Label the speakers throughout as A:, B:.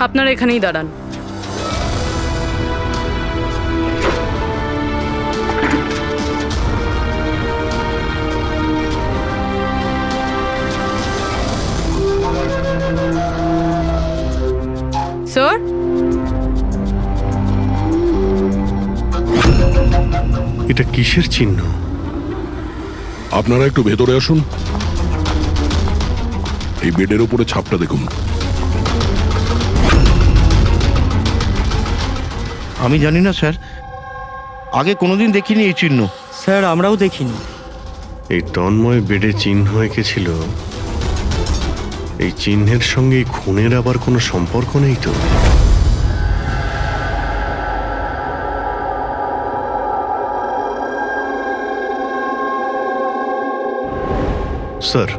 A: আপনারা এখানেই দাঁড়ান। স্যার,
B: এটা কিসের চিহ্ন?
C: আপনারা একটু ভেতরে আসুন। এই বেডের উপরে ছাপটা দেখুন।
D: আমি জানি না স্যার, আগে কোনোদিন দেখিনি এই চিহ্ন।
E: স্যার আমরাও দেখিনি।
B: এই তন্ময় বেডে চিহ্ন এঁকেছিল, এই চিহ্নের সঙ্গে এই খুনের আবার কোনো সম্পর্ক নেই তো? স্যার,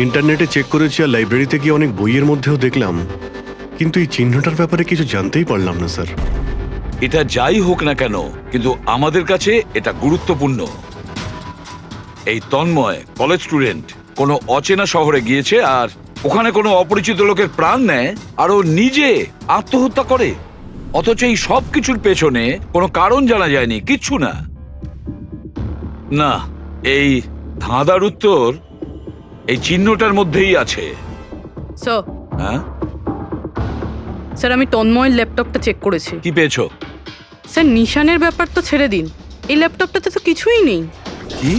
B: ইন্টারনেটে চেক করেছি আর লাইব্রেরিতে গিয়ে অনেক বইয়ের মধ্যেও দেখলাম, কিন্তু এই চিহ্নটার ব্যাপারে কিছু জানতেই পারলাম না স্যার।
F: এটা যাই হোক না কেন, কিন্তু আমাদের কাছে এটা গুরুত্বপূর্ণ। এই তন্ময় কলেজ স্টুডেন্ট, কোনো অচেনা শহরে গিয়েছে আর ওখানে কোনো অপরিচিত লোকের প্রাণ নেয় আর ও নিজে আত্মহত্যা করে, অথচ এই সব কিছুর পেছনে কোনো কারণ জানা যায়নি, কিচ্ছু না। না, এই ধাঁধার উত্তর এই চিহ্নটার মধ্যেই আছে।
A: স্যার,
F: হ্যাঁ,
A: স্যার আমি তন্ময়ের ল্যাপটপটা চেক করেছি।
F: কি পেয়েছো?
A: স্যার নিশানের ব্যাপার তো ছেড়ে দিন, এই ল্যাপটপটাতে তো কিছুই নেই।
F: কি?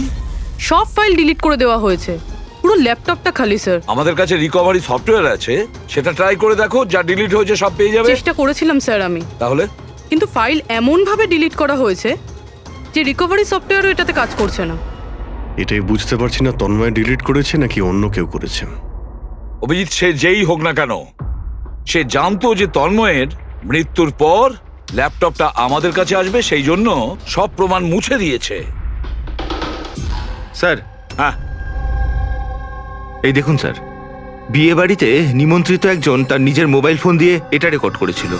A: সব ফাইল ডিলিট করে দেওয়া হয়েছে, পুরো ল্যাপটপটা খালি স্যার।
F: আমাদের কাছে রিকভারি সফটওয়্যার আছে, সেটা ট্রাই করে দেখো, যা ডিলিট হয়েছে সব পেয়ে যাবে।
A: চেষ্টা করেছিলাম স্যার আমি,
F: তাহলে
A: কিন্তু ফাইল এমন ভাবে ডিলিট করা হয়েছে যে রিকভারি সফটওয়্যারও এটাতে কাজ করছে না।
B: এটাই বুঝতে পারছি না তন্ময় ডিলিট করেছে নাকি অন্য কেউ করেছে।
F: অভিজিৎ, সে যেই হোক না কেন, সে জানতো যে তন্ময়ের মৃত্যুর পর ল্যাপটপটা আমাদের কাছে আসবে, সেই জন্য সব প্রমাণ মুছে দিয়েছে।
D: স্যার,
F: হ্যাঁ,
D: এই দেখুন স্যার, বিয়ে বাড়িতে নিমন্ত্রিত একজন তার নিজের মোবাইল ফোন দিয়ে এটা রেকর্ড করেছিল।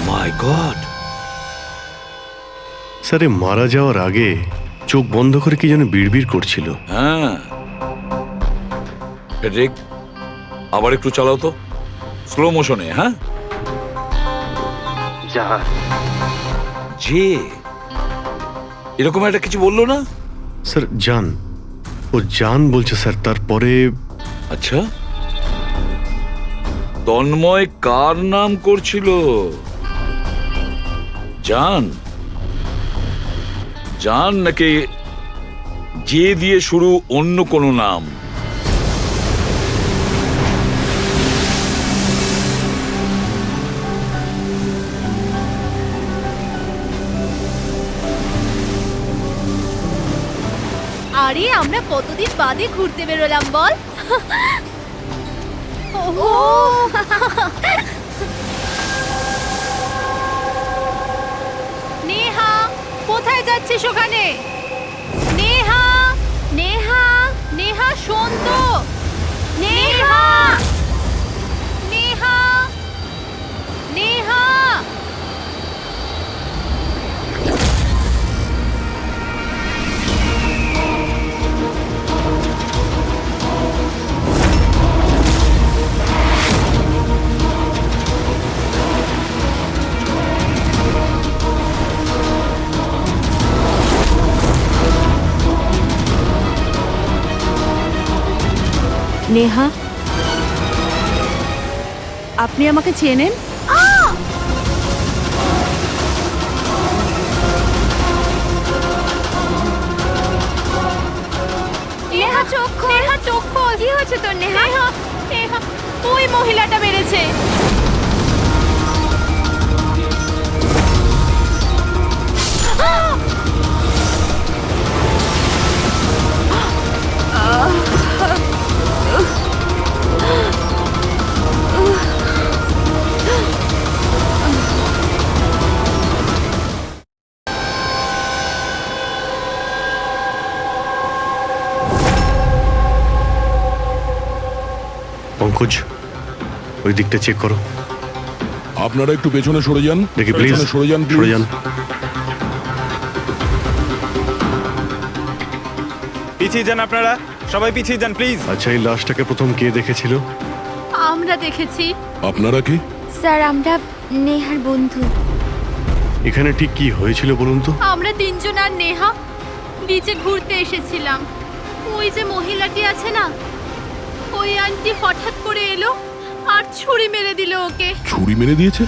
F: মাই গড।
B: স্যার, এ মারা যাওয়ার আগে চোখ বন্ধ করে কি যেন বিড়বিড় করছিল।
F: হ্যাঁ, ফেডরিক, আবার একটু চালাও তো, স্লো মোশনে। হ্যাঁ, যে এরকম একটা কিছু বললো না?
B: স্যার জান, ও জান বলছে স্যার। তারপরে
F: আচ্ছা, তন্ময় কার নাম করছিল? জান? জান নাকি যে দিয়ে শুরু অন্য কোনো নাম?
G: আরে আমরা কতদিন বাদে ঘুরতে বেরোলাম বল। ওহো, নেহা কোথায় যাচ্ছিস ওখানে? নেহা, নেহা, নেহা শোন তো। নেহা, নেহা, নেহা।
H: নেহা, আপনি আমাকে চেনেন?
G: নেহা চোখ খোল, নেহা চোখ খোল। কি হয়েছে তোর নেহা? নেহা, ওই মহিলাটা মেরেছে।
B: পঙ্কজ, ওই দিকটা চেক করো।
C: আপনারা একটু পেছনে সরে যান।
B: দেখি প্লিজ,
C: পেছনে সরে যান,
B: সরে যান।
I: পিছিয়ে যান আপনারা,
E: সবাই পিছিয়ে যান প্লিজ।
B: আচ্ছা, এই লাশটাকে প্রথম কে দেখেছিল?
G: আমরা দেখেছি।
C: আপনারা কি?
G: স্যার আমরা নেহার বন্ধু।
B: এখানে ঠিক কি হয়েছিল বলুন তো?
G: আমরা তিনজন আর নেহা বিচে ঘুরতে এসেছিলাম। ওই যে মহিলাটি আছে না, ওই আন্টি হঠাৎ করে এলো আর ছুরি মেরে দিল ওকে।
C: ছুরি মেরে দিয়েছে?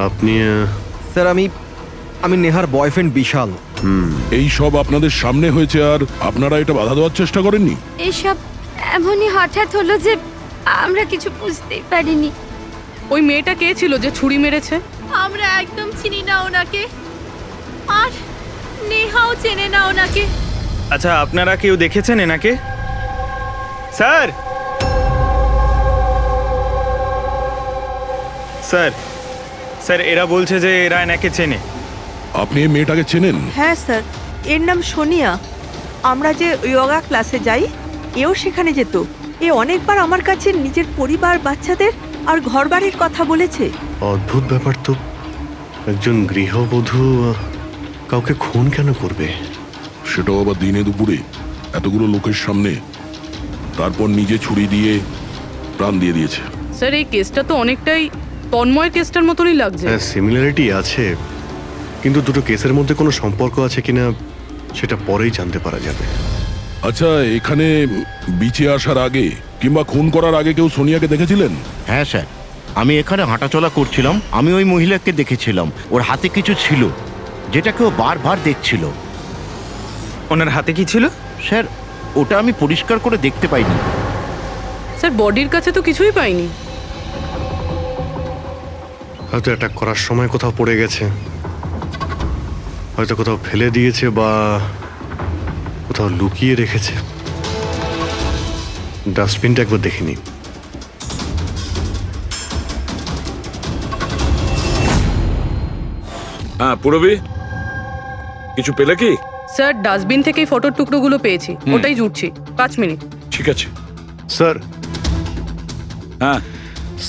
B: আপনি
E: স্যার আমি নেহার বয়ফ্রেন্ড বিশাল।
C: এই সব আপনাদের সামনে হয়েছে আর আপনারা এটা বাধা দেওয়ার চেষ্টা করেননি?
G: এইসব এমনই হঠাৎ হলো যে আমরা কিছু বুঝতেই পারিনি।
A: ওই মেয়েটা কে ছিল যে ছুরি মেরেছে?
G: আমরা একদম চিনি না ওনাকে, আর নেহাও চেনে না ওনাকে।
E: আচ্ছা, আপনারা কেউ দেখেছেন এনাকে? স্যার স্যার স্যার এরা বলছে যে এরা এনাকে চেনে।
C: আপনি এই মেয়েটাকে চেনেন?
I: হ্যাঁ স্যার, এর নাম সোনিয়া। আমরা যে যোগা ক্লাসে যাই, এও সেখানে যেত। এ অনেকবার আমার কাছে নিজের পরিবার, বাচ্চাদের আর ঘরবাড়ির কথা বলেছে।
B: অদ্ভুত ব্যাপার তো। একজন গৃহবধূ কাউকে খুন কেন করবে?
C: সেটাও আবার দিনে দুপুরে এতগুলো লোকের সামনে, তারপর নিজে ছুরি দিয়ে প্রাণ দিয়ে দিয়েছে।
A: স্যার এই কেসটা তো অনেকটাই তন্ময়ের কেসটার মতনই লাগছে।
B: হ্যাঁ, সিমিলারিটি আছে, কিন্তু দুটো কেসের মধ্যে কোনো সম্পর্ক আছে কিনা সেটা পরেই জানতে পারা যাবে।
C: আচ্ছা, এখানে বিচে আসার আগে কিংবা খুন করার আগে কেউ সোনিয়াকে দেখেছিলেন?
J: হ্যাঁ স্যার, আমি এখানে হাঁটাচলা করছিলাম, আমি ওই মহিলাকে দেখেছিলাম। ওর হাতে কিছু ছিল যেটাকে ও বারবার দেখছিল।
E: ওনার হাতে কি ছিল?
J: স্যার ওটা আমি পরিষ্কার করে দেখতে পাইনি।
A: স্যার বডির কাছে তো কিছুই পাইনি।
B: হয়তো অ্যাটাক করার সময় কোথাও পড়ে গেছে, হয়তো কোথাও ফেলে দিয়েছে বা কোথাও লুকিয়ে রেখেছে। ডাস্টবিনটা একবার দেখিনি।
F: হ্যাঁ পুরবি, কিছু পেলে কি?
A: স্যার ডাস্টবিন থেকেই ফটোর টুকরোগুলো পেয়েছি, ওটাই জুটছি। 5 মিনিট।
F: ঠিক আছে।
B: স্যার,
F: হ্যাঁ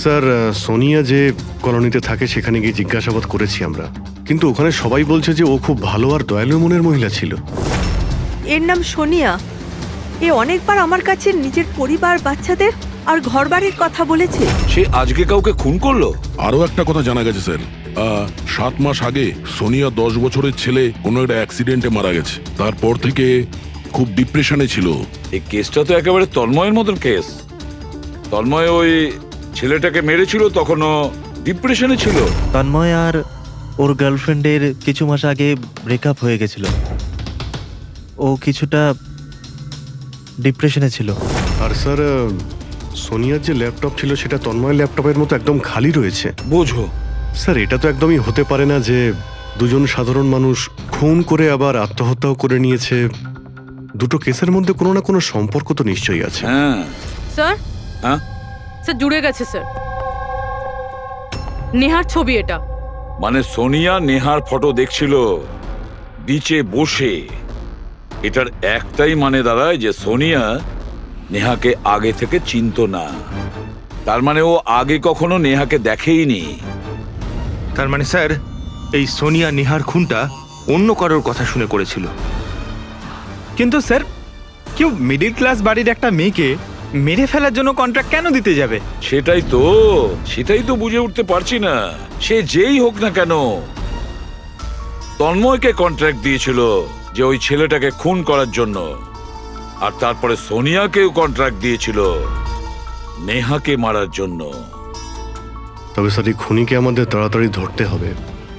B: স্যার সোনিয়া যে কলোনিতে থাকে সেখানে গিয়ে জিজ্ঞাসাবাদ করেছি আমরা, কিন্তু ওখানে সবাই বলছে যে ও খুব ভালো আর দয়ালু মনের মহিলা ছিল।
I: এর নাম সোনিয়া। এ অনেকবার আমার কাছে নিজের পরিবার, বাচ্চাদের আর ঘরবাড়ির কথা বলেছে।
F: সে আজকে কাউকে খুন করলো?
C: আরো একটা কথা জানা গেছে স্যার, 7 মাস আগে সোনিয়া 10 বছরের ছেলে কোনো একটা অ্যাক্সিডেন্টে মারা গেছে। তারপর থেকে খুব ডিপ্রেশনে ছিল।
F: এই কেসটা তো একেবারে তন্ময়ের মতন কেস। তন্ময় ওই ছেলেটাকে মেরেছিল, তখনও ডিপ্রেশনে ছিল।
K: তন্ময় আর ওর গার্লফ্রেন্ডের কিছু মাস আগে ব্রেকআপ হয়ে গেছিল। ও কিছুটা ডিপ্রেশনে ছিল।
B: আর স্যার সোনিয়ার যে ল্যাপটপ ছিল সেটা তন্ময়ের ল্যাপটপের মতো একদম খালি রয়েছে।
F: বোঝো
B: স্যার, এটা তো একদমই হতে পারে না যে দুজন সাধারণ মানুষ খুন করে আবার আত্মহত্যাও করে নিয়েছে। দুটো কেসের মধ্যে কোনো না কোনো সম্পর্ক তো নিশ্চয়ই আছে।
F: হ্যাঁ
A: স্যার,
F: হ্যাঁ
A: স্যার জুড়ে গেছে স্যার। নেহার ছবি এটা।
F: মানে সোনিয়া নেহার ফটো দেখছিল বিচে বসে। এটার একটাই মানে দাঁড়ায় যে সোনিয়া নেহাকে আগে থেকে চিনতো না। তার মানে ও আগে কখনো নেহাকে দেখেইনি।
D: তার মানে স্যার এই সোনিয়া নেহার খুনটা অন্য কারোর কথা শুনে করেছিল।
E: কিন্তু স্যার, কেউ মিডল ক্লাস বাড়ির একটা মেয়েকে মেরে ফেলার জন্য কন্ট্রাক্ট কেন দিতে যাবে?
F: সেটাই তো বুঝে উঠতে পারছি না। সে যেই হোক না কেন, তন্ময়কে কন্ট্রাক্ট দিয়েছিল যে ওই ছেলেটাকে খুন করার জন্য, আর তারপরে সোনিয়াকেও কন্ট্রাক্ট দিয়েছিল নেহাকে মারার জন্য।
B: তবে স্যার এই খুনিকে আমাদের তাড়াতাড়ি ধরতে হবে,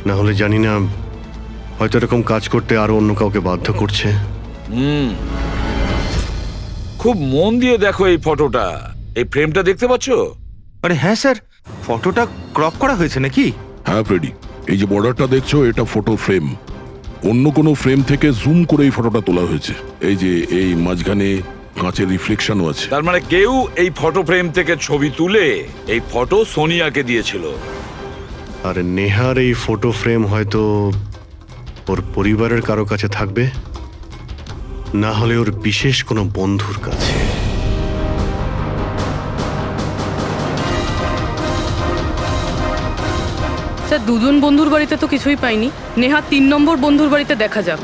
B: না হলে জানি না হয়তো এরকম কাজ করতে আরো অন্য কাউকে বাধ্য করছে।
F: খুব মন দিয়ে দেখো এই ফটোটা, এই ফ্রেমটা দেখতে পাচ্ছো?
D: আরে হ্যাঁ স্যার, ফটোটা ক্রপ করা হয়েছে নাকি?
C: হ্যাঁ ফ্রেডি, এই যে বর্ডারটা দেখছো এটা ফটো ফ্রেম। অন্য কোনো ফ্রেম থেকে জুম করে এই ফটোটা তোলা হয়েছে। এই যে এই মাঝখানে কাঁচের রিফ্লেকশনও আছে।
F: তার মানে কেউ এই ফটো ফ্রেম থেকে ছবি তুলে এই ফটো সোনিয়াকে দিয়েছিল।
B: আর নেহার এই ফটো ফ্রেম হয়তো ওর পরিবারের কারো কাছে থাকবে, না হলে ওর বিশেষ কোনো বন্ধুর কাছে।
A: স্যার দুজন বন্ধুর বাড়িতে তো কিছুই পাইনি। নেহা 3 নম্বর বন্ধুর বাড়িতে দেখা যাক।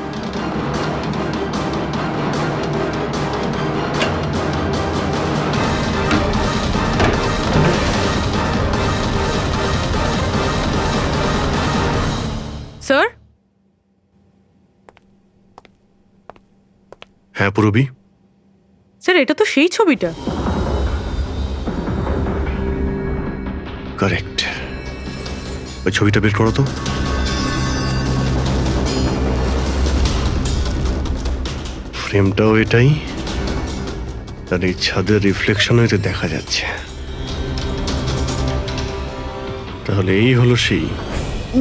B: হ্যাঁ পুরবি,
A: স্যার এটা তো সেই ছবিটা।
B: কারেক্ট। ওই ছবিটা বের করো তো। ফ্রেমটাও এটাই, আর এই ছাদের রিফ্লেকশনও এতে দেখা যাচ্ছে। তাহলে এই হলো সেই।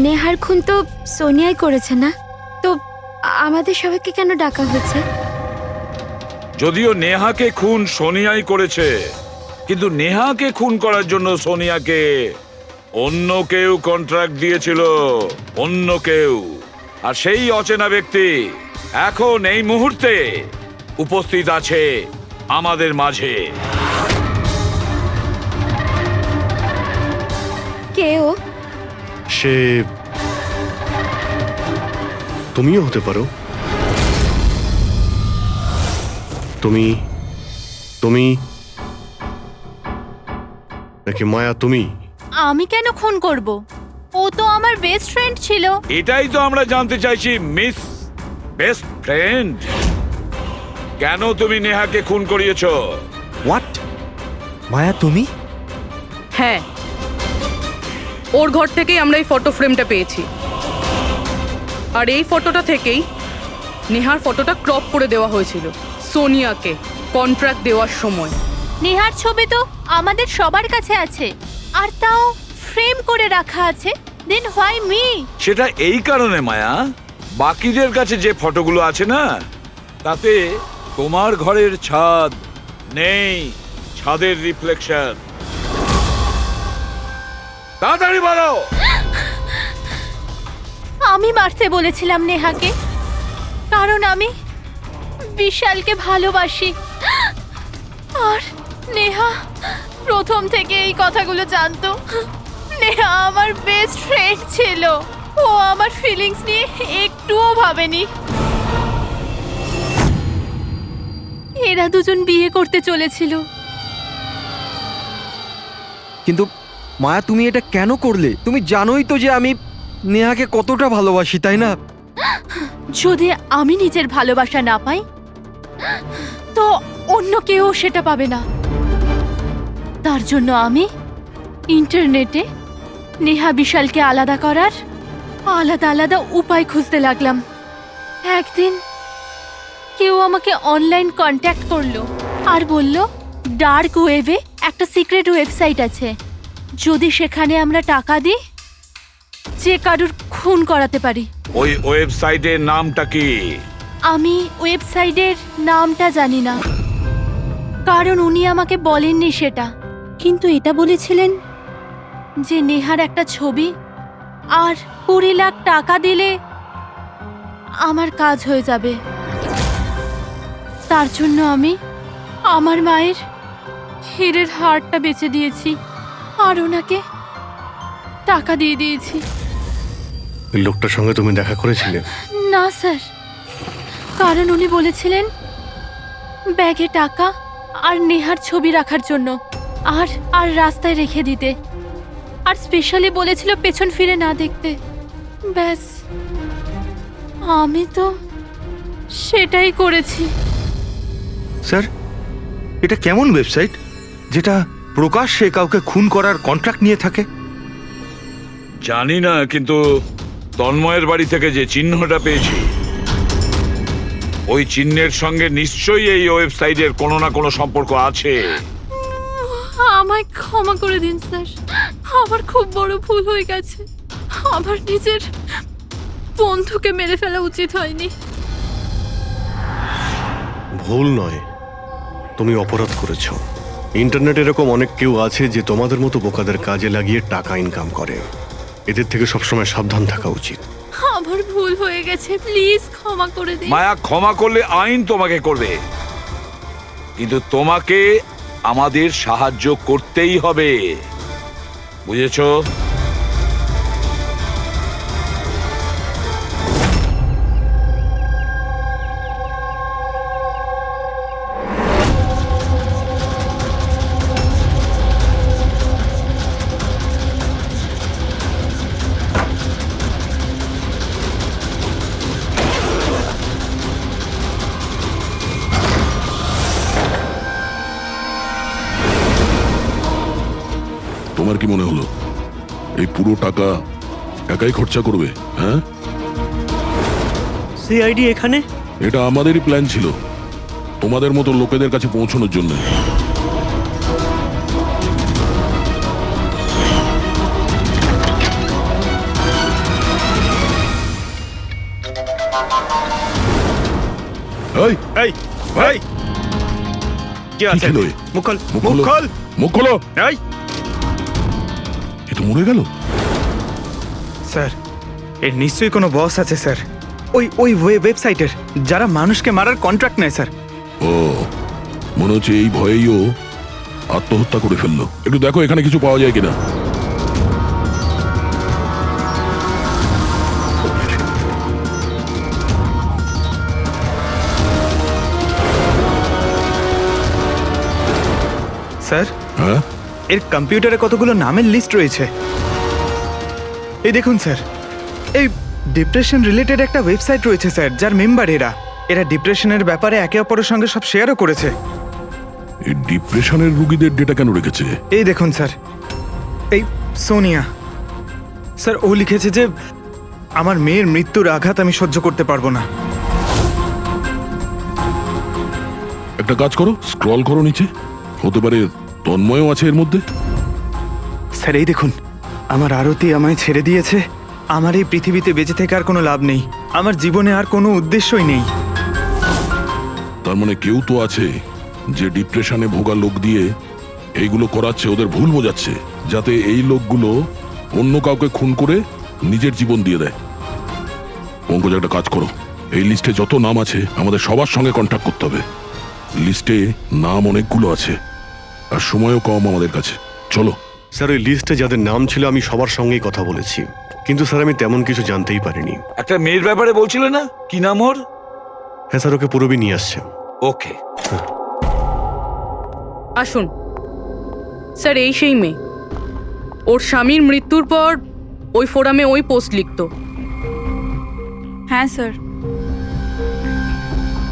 G: নেহার খুন তো সোনিয়াই করেছে না? তো আমাদের সবাইকে কেন ডাকা হয়েছে?
F: যদিও নেহাকে খুন সোনিয়াই করেছে, কিন্তু নেহাকে খুন করার জন্য সোনিয়াকে অন্য কেউ কন্ট্রাক্ট দিয়েছিল, অন্য কেউ। আর সেই অচেনা ব্যক্তি এখন এই মুহূর্তে উপস্থিত আছে আমাদের মাঝে।
G: কেউ?
B: সে তুমিও হতে পারো। তুমি তুমি নাকি মায়া তুমি?
G: আমি কেন খুন করব? ও তো আমার বেস্ট ফ্রেন্ড ছিল।
F: এটাই তো আমরা জানতে চাইছি মিস বেস্ট ফ্রেন্ড। কেন তুমি নেহাকে খুন করিয়েছো?
E: হোয়াট? মায়া তুমি?
A: হ্যাঁ, ওর ঘর থেকেই আমরা এই ফটো ফ্রেমটা পেয়েছি। আর এই ফটোটা থেকেই নেহার ফটোটা ক্রপ করে দেওয়া হয়েছিল সোনিয়াকে কন্ট্রাক্ট দেওয়ার সময়।
G: নেহার ছবি তো আমাদের সবার কাছে আছে, আর তাও ফ্রেম করে রাখা আছে। Then why me?
F: সেটা এই কারণে মায়া, বাকিদের কাছে যে ফটোগুলো আছে না, তাতে তোমার ঘরের ছাদ নেই, ছাদের রিফ্লেকশন। তাড়াতাড়ি বলো।
G: আমি মারতে বলেছিলাম নেহাকে, কারণ আমি বিশালকে ভালোবাসি। আর নেহা প্রথম থেকে এই কথাগুলো জানতো। নেহা আমার বেস্ট ফ্রেন্ড ছিল, ও আমার ফিলিংস নিয়ে একটুও ভাবেনি। এরা দুজন বিয়ে করতে চলেছিল।
E: কিন্তু মায়া তুমি এটা কেন করলে? তুমি জানোই তো যে আমি নেহাকে কতটা ভালোবাসি, তাই না?
G: যদি আমি নিজের ভালোবাসা না পাই, তো অন্য কেউ সেটা পাবে না। তার জন্য আমি ইন্টারনেটে নেহা বিশালকে আলাদা করার আলাদা আলাদা উপায় খুঁজতে লাগলাম। একদিন কেউ আমাকে অনলাইন কন্ট্যাক্ট করলো আর বলল ডার্ক ওয়েবে একটা সিক্রেট ওয়েবসাইট আছে, যদি সেখানে আমরা টাকা দিই যে কারুর খুন করাতে পারি।
F: ওই ওয়েবসাইটের নামটা কি?
G: আমি ওয়েবসাইটের নামটা জানি না, কারণ উনি আমাকে বলেননি সেটা। কিন্তু এটা বলেছিলেন যে নেহার একটা ছবি আর 20 লাখ টাকা দিলে আমার কাজ হয়ে যাবে। তার জন্য আমি আমার মায়ের হীরের হারটা বেচে দিয়েছি আর ওনাকে টাকা দিয়ে দিয়েছি।
B: ওই লোকটার সঙ্গে তুমি দেখা করেছিলে?
G: না স্যার, কারণ উনি বলেছিলেন ব্যাগে টাকা আর নেহার ছবি রাখার জন্য, আর আর রাস্তায় রেখে দিতে, আর স্পেশালি বলেছিল পেছন ফিরে না দেখতে। ব্যাস, আমি তো সেটাই করেছি।
D: স্যার, এটা কেমন ওয়েবসাইট যেটা প্রকাশ্যে কাউকে খুন করার কন্ট্রাক্ট নিয়ে থাকে?
F: জানি না, কিন্তু তন্ময়ের বাড়ি থেকে যে চিহ্নটা পেয়েছি, ওই চিহ্নের সঙ্গে নিশ্চয়ই এই ওয়েবসাইটের কোনো না কোনো সম্পর্ক আছে।
G: আমায় ক্ষমা করে দিন স্যার, আমার খুব বড় ভুল হয়ে গেছে। আমার নিজের বন্ধুকে মেরে ফেলা উচিত হয়নি।
B: ভুল নয়, তুমি অপরাধ করেছো। ইন্টারনেটে এরকম অনেক কেউ আছে যে তোমাদের মতো বোকাদের কাজে লাগিয়ে টাকা ইনকাম করে। এদের থেকে সবসময় সাবধান থাকা উচিত।
G: আমার ভুল হয়ে গেছে, প্লিজ ক্ষমা করে দিন।
F: মায়া, ক্ষমা করলে আইন তোমাকে করবে, কিন্তু তোমাকে আমাদের সাহায্য করতেই হবে, বুঝেছো?
C: কি মনে হলো এই পুরো টাকা একাই খরচা করবে? হ্যাঁ,
K: সিআইডি এখানে?
C: এটা আমাদেরই প্ল্যান ছিল, তোমাদের মতো লোকেদের কাছে পৌঁছানোর জন্য। এই,
E: এই ভাই কি আছে?
C: খেলো এ?
E: মুখ খোল,
C: মুখ
E: মুখ
C: খোলো।
E: খোল।
C: মুখ খোলো।
E: এই
C: এ তো মরে গেল।
E: স্যার, এর নিশ্চয়ই কোনো বস আছে স্যার, ওই ওয়েবসাইটের যারা মানুষকে মারার কন্ট্রাক্ট নেয় স্যার।
C: ও, মনে হচ্ছে এই ভয়েই ও আত্মহত্যা করে ফেললো। একটু দেখো এখানে কিছু পাওয়া যায় কিনা।
E: স্যার,
C: হ্যাঁ,
E: এর কম্পিউটারে কতগুলো নামের লিস্ট রয়েছে। এই দেখুন স্যার, এই ডিপ্রেশন রিলেটেড একটা ওয়েবসাইট রয়েছে স্যার, যার মেম্বার এরা ডিপ্রেশনের ব্যাপারে একে অপরের সঙ্গে সব শেয়ারও করেছে।
C: এই ডিপ্রেশনের রুগীদের ডেটা কেন রেখেছে?
E: এই দেখুন স্যার, এই সোনিয়া স্যার, ও লিখেছে যে আমার মেয়ের মৃত্যুর আঘাত আমি সহ্য করতে পারবো না।
C: একটা কাজ করো, স্ক্রল করো নিচে, হতে পারে তন্ময়ও আছে এর মধ্যে।
E: স্যার এই দেখুন, আমার আরতি আমায় ছেড়ে দিয়েছে, আমার এই পৃথিবীতে বেঁচে থেকে আর কোনো লাভ নেই, আমার জীবনে আর কোনো উদ্দেশ্যই নেই।
C: তার মানে কেউ তো আছে যে ডিপ্রেশনে ভোগা লোক দিয়ে এইগুলো করাচ্ছে, ওদের ভুল বোঝাচ্ছে, যাতে এই লোকগুলো অন্য কাউকে খুন করে নিজের জীবন দিয়ে দেয়। পঙ্কজ, একটা কাজ করো, এই লিস্টে যত নাম আছে আমাদের সবার সঙ্গে কন্ট্যাক্ট করতে হবে। লিস্টে নাম অনেকগুলো আছে আর সময়ও কম আমাদের কাছে। চলো।
B: স্যার, ওই লিস্টে যাদের নাম ছিল আমি সবার সঙ্গেই কথা বলেছি, কিন্তু স্যার আমি তেমন কিছু জানতেই পারিনি।
F: একটা মেয়ের ব্যাপারে বলছিলে না, কি নাম ওর?
B: হ্যাঁ স্যার, ওকে পুরবি নিয়ে আসছে।
F: ওকে,
A: আসুন স্যার, এই সেই মেয়ে। ওর স্বামীর মৃত্যুর পর ওই ফোরামে ওই পোস্ট লিখতো।
H: হ্যাঁ স্যার।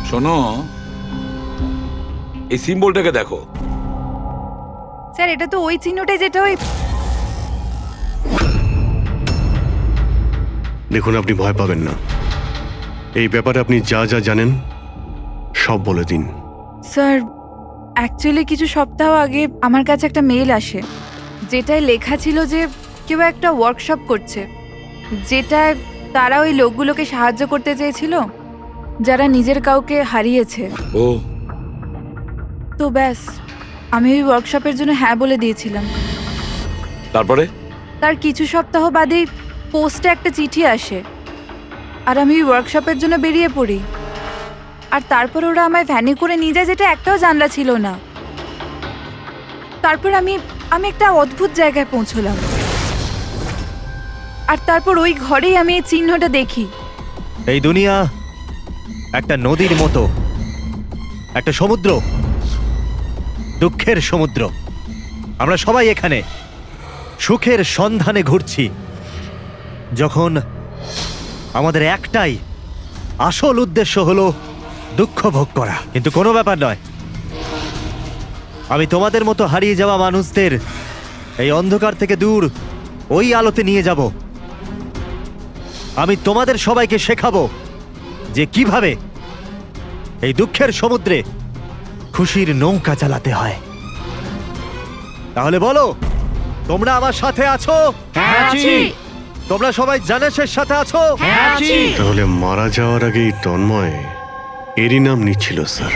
F: শোনো, এই সিম্বলটাকে দেখো।
H: স্যার, এটা তো ওই চিহ্নটাই যেটা ওই।
B: দেখুন, আপনি ভয় পাবেন না, এই ব্যাপারে আপনি যা যা জানেন সব বলে দিন।
H: স্যার, অ্যাকচুয়ালি কিছু সপ্তাহ আগে আমার কাছে একটা মেল আসে, যেটায় লেখা ছিল যে কেউ একটা ওয়ার্কশপ করছে, যেটায় তারা ওই লোকগুলোকে সাহায্য করতে চেয়েছিল যারা নিজের কাউকে হারিয়েছে।
F: ও,
H: তো ব্যাস, আমি ওই ওয়ার্কশপের জন্য হ্যাঁ বলে দিয়েছিলাম।
F: তারপরে?
H: তার কিছু সপ্তাহ বাদেই পোস্টে একটা চিঠি আসে, আর আমি ওই ওয়ার্কশপের জন্য বেরিয়ে পড়ি। আর তারপর ওরা আমায় ভ্যানে করে নিয়ে যায়, যেটা একটাও জানলা ছিল না। তারপর আমি একটা অদ্ভুত জায়গায় পৌঁছলাম, আর তারপর ওই ঘরেই আমি এই চিহ্নটা দেখি।
K: এই দুনিয়া একটা নদীর মতো, একটা সমুদ্র, দুঃখের সমুদ্র। আমরা সবাই এখানে সুখের সন্ধানে ঘুরছি, যখন আমাদের একটাই আসল উদ্দেশ্য হলো দুঃখ ভোগ করা। কিন্তু কোনো ব্যাপার নয়, আমি তোমাদের মতো হারিয়ে যাওয়া মানুষদের এই অন্ধকার থেকে দূর ওই আলোতে নিয়ে যাব। আমি তোমাদের সবাইকে শেখাবো যে কিভাবে এই দুঃখের সমুদ্রে খুশির নৌকা চালাতে হয়। তাহলে বলো, তোমরা আমার সাথে আছো?
G: হ্যাঁ, আছি।
K: তোমরা সবাই জানেশের সাথে আছো?
G: হ্যাঁ, আছি।
B: তাহলে মারা যাওয়ার আগেই তন্ময় এরই নাম নিচ্ছিল স্যার।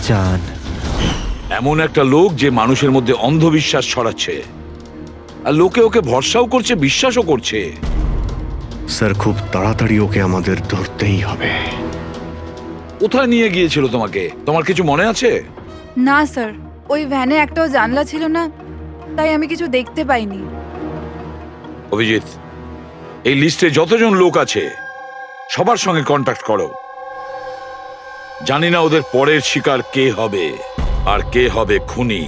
K: জান,
F: এমন একটা লোক যে মানুষের মধ্যে অন্ধবিশ্বাস ছড়াচ্ছে, আর লোকে ওকে ভরসাও করছে, বিশ্বাসও করছে।
B: স্যার, খুব তাড়াতাড়ি ওকে আমাদের ধরতেই হবে।
F: কোথায় নিয়ে গিয়েছিল তোমাকে? তোমার কিছু মনে আছে?
H: না স্যার, ওই ভ্যানে একটাও জানলা ছিল না, তাই আমি কিছু দেখতে পাইনি।
F: অভিজিৎ, এই লিস্টে যতজন লোক আছে সবার সঙ্গে কন্ট্যাক্ট করো। জানি না ওদের পরের শিকার কে হবে আর কে হবে খুনি।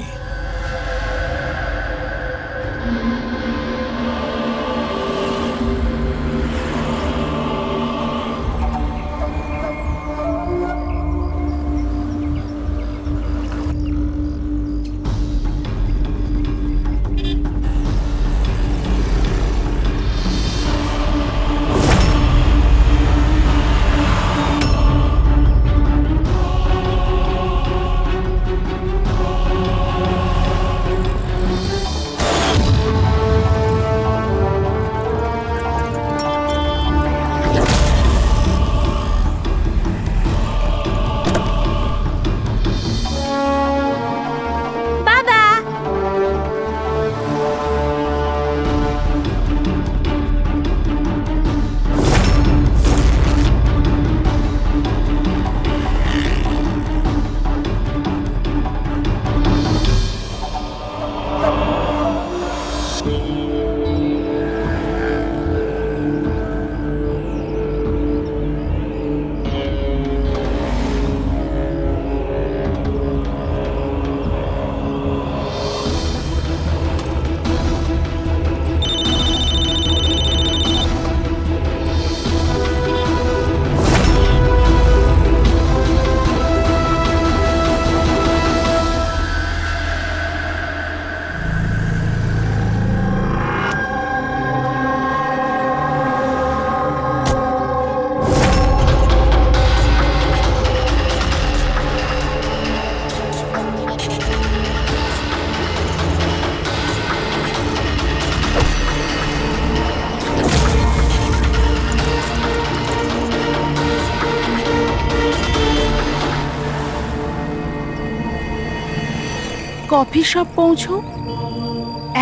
A: কফি শপ পৌঁছো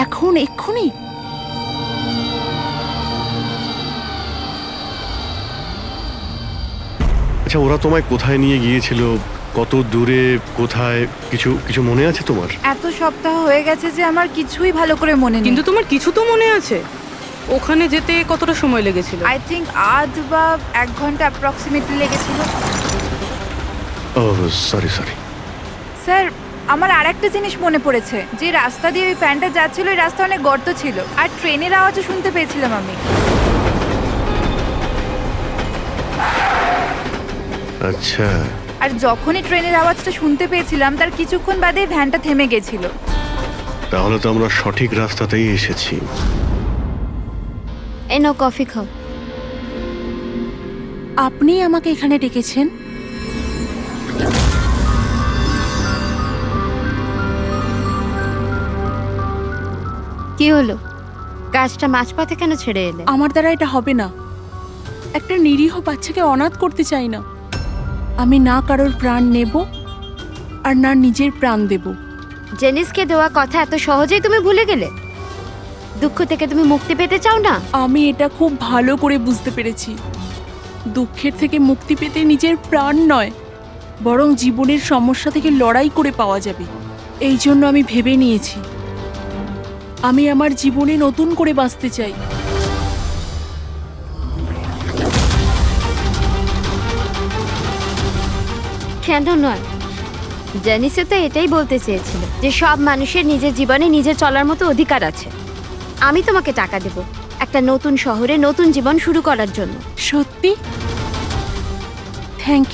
A: এখন এক্ষুনি?
B: আচ্ছা, ওরা তোমায় কোথায় নিয়ে গিয়েছিল, কত দূরে, কোথায়, কিছু কিছু মনে আছে তোমার?
H: এত সপ্তাহ হয়ে গেছে যে আমার কিছুই ভালো করে মনে নেই।
A: কিন্তু তোমার কিছু তো মনে আছে, ওখানে যেতে কতটা সময় লেগেছিল?
H: আই থিঙ্ক আধ বা 1 ঘন্টা অ্যাপ্রক্সিমেটলি লেগেছিল।
B: ও সরি।
H: স্যার, আমার আরেকটা জিনিস মনে পড়েছে, যে রাস্তা দিয়ে ওই ফ্যানটা যাচ্ছিল ওই রাস্তা অনেক গর্ত ছিল, আর ট্রেনের আওয়াজও শুনতে পেয়েছিলাম আমি।
B: আচ্ছা,
H: আর যখনই ট্রেনের আওয়াজটা শুনতে পেয়েছিলাম তার কিছুক্ষণ বাদেই ভ্যানটা থেমে গেছিল।
B: তাহলে তো আমরা সঠিক রাস্তাতেই এসেছি।
G: এই নাও কফি খাও।
A: আপনি আমাকে এখানে ডেকেছেন?
G: কি হলো, কাজটা মাঝপথে কেন ছেড়ে এলে?
A: আমার দ্বারা এটা হবে না। একটা নিরীহ বাচ্চাকে অনাথ করতে চাই না। আমি না কারোর প্রাণ নেব আর না নিজের প্রাণ দেব।
G: জেনিসকে দেওয়া কথা এত সহজেই তুমি ভুলে গেলে? দুঃখ থেকে তুমি মুক্তি পেতে চাও না?
A: আমি এটা খুব ভালো করে বুঝতে পেরেছি। দুঃখের থেকে মুক্তি পেতে নিজের প্রাণ নয়, বরং জীবনের সমস্যা থেকে লড়াই করে পাওয়া যাবে। এই জন্য আমি ভেবে নিয়েছি, আমি আমার জীবনে নতুন করে বাঁচতে চাই।
G: কেন নয়? জেনিসে তো এটাই বলতে চেয়েছিল যে সব মানুষের নিজের জীবনে নিজে চলার মতো অধিকার আছে। আমি তোমাকে টাকা দেব একটা নতুন শহরে নতুন জীবন শুরু করার জন্য।
A: সত্যি? Thank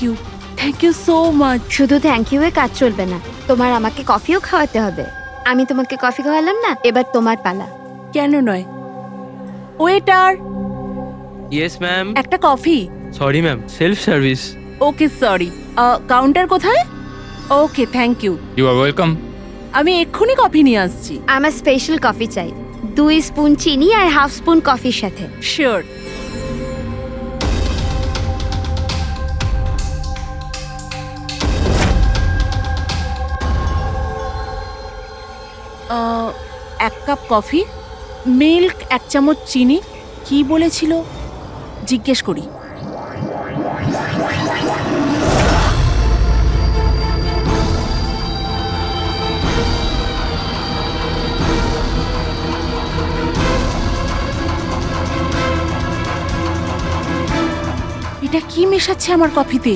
A: you so much.
G: শুধু থ্যাংক ইউ এ কাজ চলবে না, তোমার আমাকে কফিও খাওয়াতে হবে। আমি তোমাকে কফি খাওয়ালাম না, এবার তোমার পালা।
A: কেন নয়? Waiter,
L: yes ma'am.
A: একটা coffee.
L: Sorry ma'am, self service.
A: Okay sorry, counter কোথায়? Okay thank you.
L: You are welcome.
A: আমি এক্ষুনি কফি নিয়ে আসছি।
G: আমার স্পেশাল কফি চাই, 2 স্পুন চিনি আর হাফ স্পুন কফির সাথে।
A: শিওর। এক কাপ কফি, মিল্ক 1 চামচ চিনি। কি বলেছিল জিজ্ঞেস করি। এটা কি মেশাচ্ছে আমার কফিতে?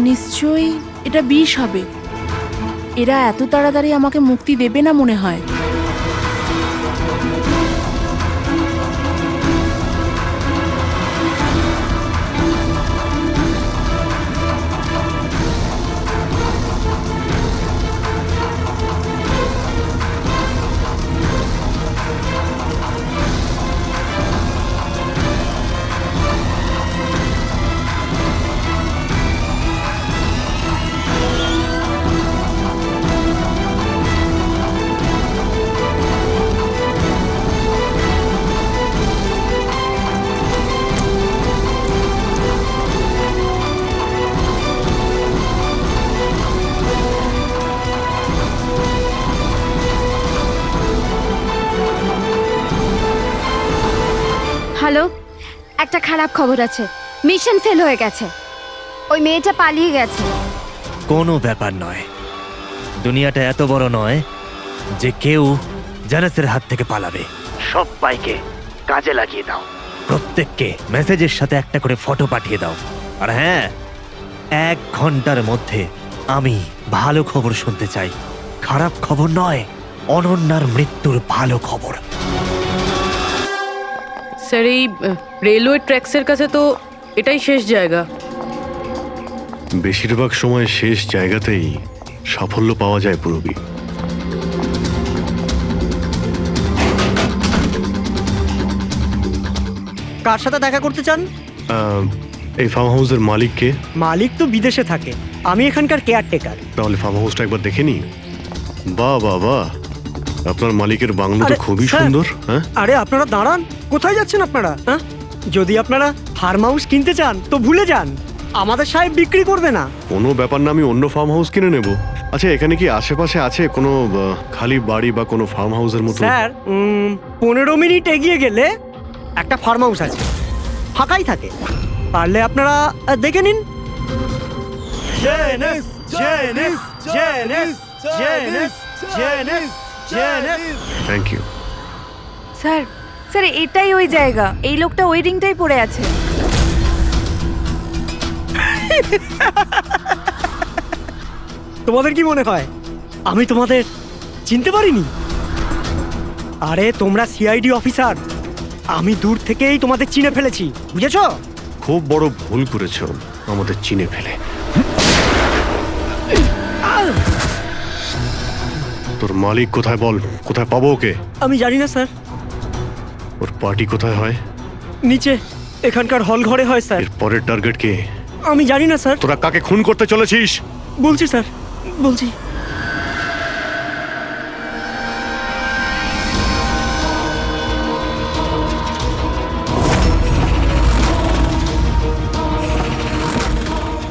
A: নিশ্চয়ই এটা বিষ হবে। এরা এত তাড়াতাড়ি আমাকে মুক্তি দেবে না মনে হয়।
G: হ্যালো, একটা খারাপ খবর আছে। মিশন ফেল হয়ে গেছে। ওই মেয়েটা পালিয়ে গেছে।
K: কোনো ব্যাপার নয়, দুনিয়াটা এত বড় নয় যে কেউ জানাসের হাত থেকে পালাবে। সবাইকে কাজে লাগিয়ে দাও, প্রত্যেককে মেসেজের সাথে একটা করে ফটো পাঠিয়ে দাও। আর হ্যাঁ, 1 ঘন্টার মধ্যে আমি ভালো খবর শুনতে চাই। খারাপ খবর নয়, অনন্যার মৃত্যুর ভালো খবর।
A: স্যার, এই রেলওয়ে ট্র্যাক্সের কাছে তো এটাই শেষ জায়গা।
B: বেশিরভাগ সময় শেষ জায়গাতেই সাফল্য পাওয়া যায় পূরবী।
M: কার সাথে দেখা করতে চান?
B: এই ফার্ম হাউসের মালিককে।
M: মালিক তো বিদেশে থাকে, আমি এখানকার কেয়ারটেকার।
B: তাহলে ফার্ম হাউসটা একবার দেখে নি। বাহ বাহ বাহ, আপনার মালিকের বাংলো তো
M: আরে,
B: খুবই
M: স্যার।
B: সুন্দর। হ্যাঁ,
M: আরে আপনারা দাঁড়ান, কোথায় যাচ্ছেন আপনারা? হ্যাঁ, যদি আপনারা ফার্ম হাউস কিনতে চান তো ভুলে যান, আমাদের সাহেব বিক্রি করবে না।
B: কোনো ব্যাপার না, আমি অন্য ফার্ম হাউস কিনে নেব। আচ্ছা, এখানে কি আশেপাশে আছে কোনো খালি বাড়ি বা কোনো ফার্ম হাউসের মতো?
M: স্যার 15 মিনিট এগিয়ে গেলে একটা ফার্ম হাউস আছে, ফাঁকাই থাকে, পারলে আপনারা দেখে নিন।
B: Thank you.
H: স্যার স্যার এটাই ওই জায়গা, এই লোকটা ওই রিংটাই পড়ে আছে।
M: তোমাদের কি মনে হয় আমি তোমাদের চিনতে পারিনি? আরে তোমরা সিআইডি অফিসার, আমি দূর থেকেই তোমাদের চিনে ফেলেছি, বুঝেছো?
B: খুব বড় ভুল করেছো আমাদের চিনে ফেলে। তোর মালিক কোথায় বল, কোথায় পাবো ওকে?
M: আমি জানি না স্যার,
B: ওর পার্টি কোথায় হয়?
M: নিচে এখানকার হল ঘরে হয় স্যার।
B: এর পরের টার্গেট কে?
M: আমি জানি না স্যার।
B: তোরা কাকে খুন করতে চলেছিস?
M: বলছি স্যার, বলছি।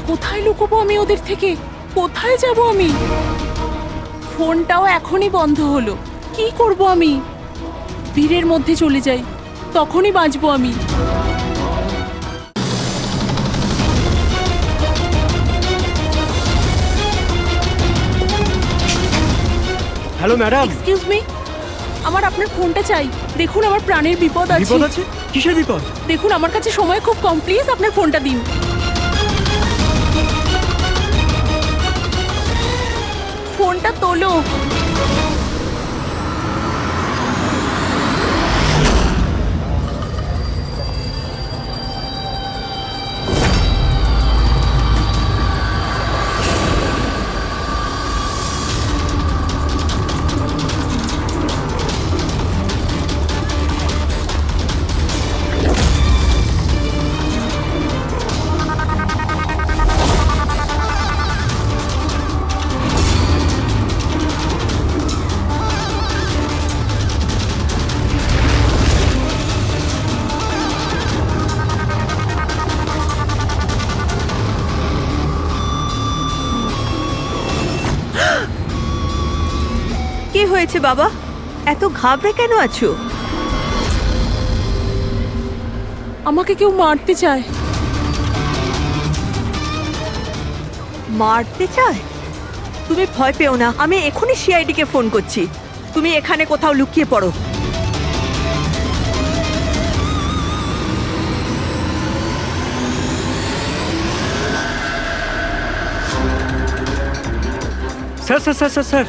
G: কোথায় লুকোবো আমি ওদের থেকে? কোথায় যাব আমি? ফোনটাও এখনই বন্ধ হলো, কি করব আমি? ভিড়ের মধ্যে চলে যাই, তখনই বাঁচবো আমি।
M: Hello madam.
G: এক্সকিউজ মি, আমার আপনার ফোনটা চাই। দেখুন আমার প্রাণের বিপদ আছে।
M: বিপদ আছে? কিসের বিপদ?
G: দেখুন আমার কাছে সময় খুব কম, প্লিজ আপনার ফোনটা দিন। ফোনটা তোলো।
I: কি হয়েছে বাবা, এত ঘাবড়ে কেন আছো?
G: আমাকে কেউ মারতে চায়।
I: মারতে চায়? তুমি ভয় পেও না, আমি এখনই সিআইডি কে ফোন করছি। তুমি এখানে কোথাও লুকিয়ে পড়ো।
M: Sir sir sir sir sir,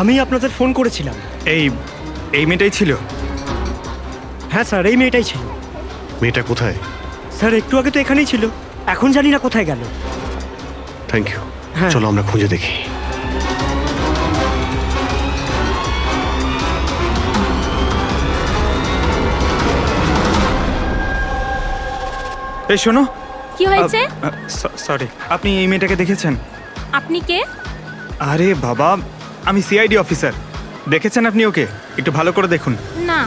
M: আমি আপনাদের ফোন করেছিলাম।
E: এই মেয়েটাই ছিল?
M: হ্যাঁ স্যার, এই মেয়েটাই ছিল।
B: মেয়েটা কোথায়?
M: স্যার একটু আগে তো এখানেই ছিল, এখন জানি না কোথায় গেল।
B: Thank you.
M: হ্যাঁ।
B: চলো আমরা খুঁজে দেখি।
E: এই শোনো।
G: কি হয়েছে?
E: সরি, আপনি এই মেয়েটাকে দেখেছেন?
G: আপনি কে?
E: আরে বাবা, আমি সিআইডি অফিসার। দেখেছেন আপনি ওকে? একটু ভালো করে দেখুন।
G: না।